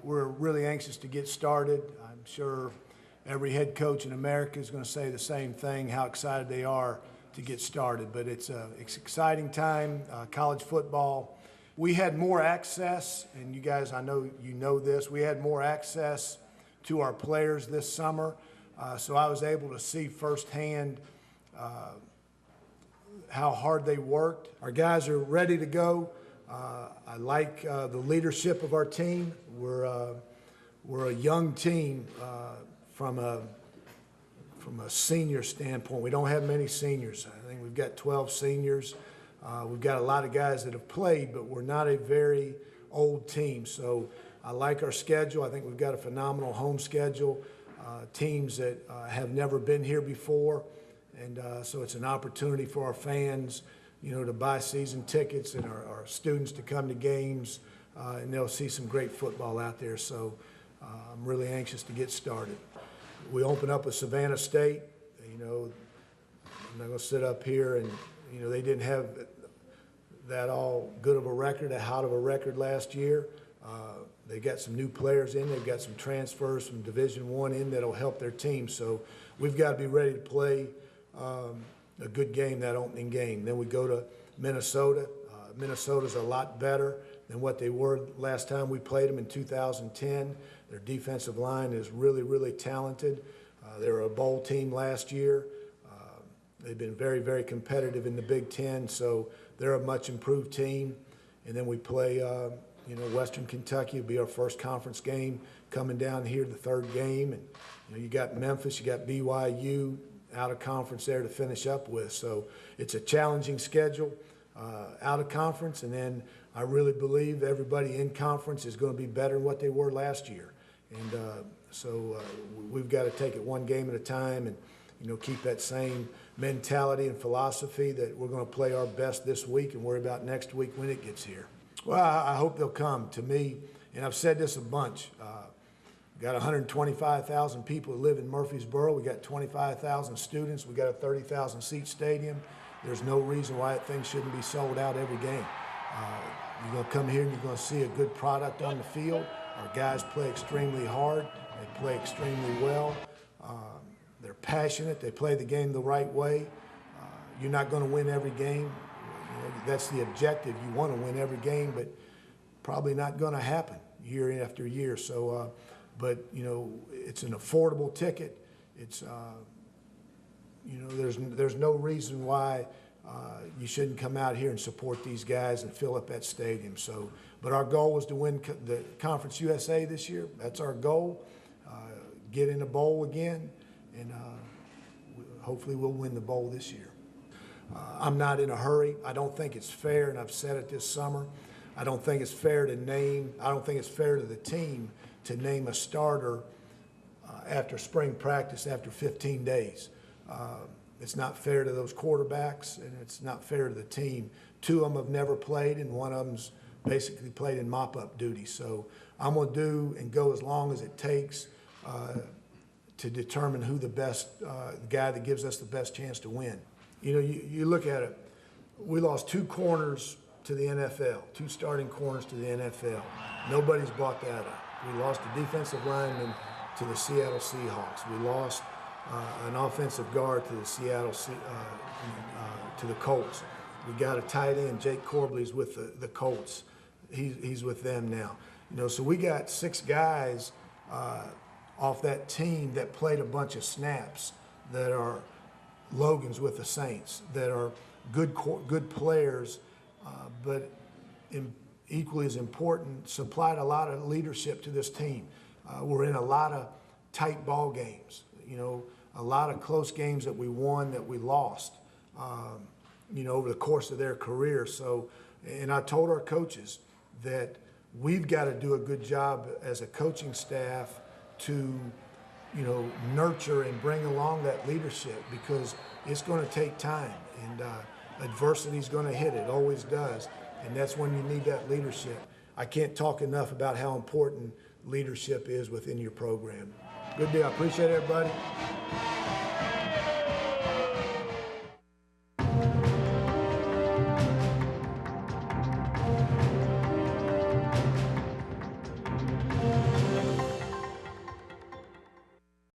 We're really anxious to get started. I'm sure every head coach in America is going to say the same thing, how excited they are to get started. But it's an exciting time, college football. We had more access, and you guys, I know you know this, we had more access to our players this summer. So I was able to see firsthand how hard they worked. Our guys are ready to go. I like the leadership of our team. We're a young team from a senior standpoint. We don't have many seniors. I think we've got 12 seniors. We've got a lot of guys that have played, but we're not a very old team. So I like our schedule. I think we've got a phenomenal home schedule. Teams that have never been here before. And so it's an opportunity for our fans, you know, to buy season tickets and our students to come to games, and they'll see some great football out there. So I'm really anxious to get started. We open up with Savannah State. You know, I'm not going to sit up here and, you know, they didn't have that all good of a record, a hot of a record last year. They got some new players in. They've got some transfers from Division I in that'll help their team. So we've got to be ready to play a good game, that opening game. Then we go to Minnesota. Minnesota's a lot better than what they were last time we played them in 2010. Their defensive line is really, really talented. They were a bowl team last year. They've been very, very competitive in the Big Ten, so they're a much improved team. And then we play, you know, Western Kentucky. It'll be our first conference game coming down here, the third game. And you know, you got Memphis, you got BYU out of conference there to finish up with. So it's a challenging schedule out of conference, and then I really believe everybody in conference is going to be better than what they were last year. And so we've got to take it one game at a time and, you know, keep that same mentality and philosophy that we're going to play our best this week and worry about next week when it gets here. Well, I hope they'll come. To me, and I've said this a bunch, we got 125,000 people who live in Murfreesboro. We got 25,000 students. We got a 30,000 seat stadium. There's no reason why that thing shouldn't be sold out every game. You're going to come here and you're going to see a good product on the field. Our guys play extremely hard. They play extremely well. They're passionate. They play the game the right way. You're not going to win every game. You know, that's the objective. You want to win every game, but probably not going to happen year after year. So, but you know, it's an affordable ticket. It's you know, there's no reason why you shouldn't come out here and support these guys and fill up that stadium. So, but our goal is to win the Conference USA this year. That's our goal. Get in a bowl again, and hopefully we'll win the bowl this year. I'm not in a hurry. I don't think it's fair, and I've said it this summer, I don't think it's fair to the team to name a starter after spring practice after 15 days. It's not fair to those quarterbacks, and it's not fair to the team. Two of them have never played, and one of them's basically played in mop-up duty. So I'm going to do and go as long as it takes to determine who the best guy that gives us the best chance to win. You know, you look at it, we lost two corners to the NFL, two starting corners to the NFL. Nobody's brought that up. We lost a defensive lineman to the Seattle Seahawks. We lost an offensive guard to the Colts. We got a tight end, Jake Corbley's with the Colts. He's with them now. You know, so we got 6 guys off that team that played a bunch of snaps that are Logan's with the Saints, that are good players, but equally as important, supplied a lot of leadership to this team. We're in a lot of tight ball games, you know, a lot of close games that we won that we lost, you know, over the course of their career. So, and I told our coaches that we've got to do a good job as a coaching staff to, you know, nurture and bring along that leadership, because it's going to take time, and adversity is going to hit. It always does, and that's when you need that leadership. I can't talk enough about how important leadership is within your program. Good deal. I appreciate everybody.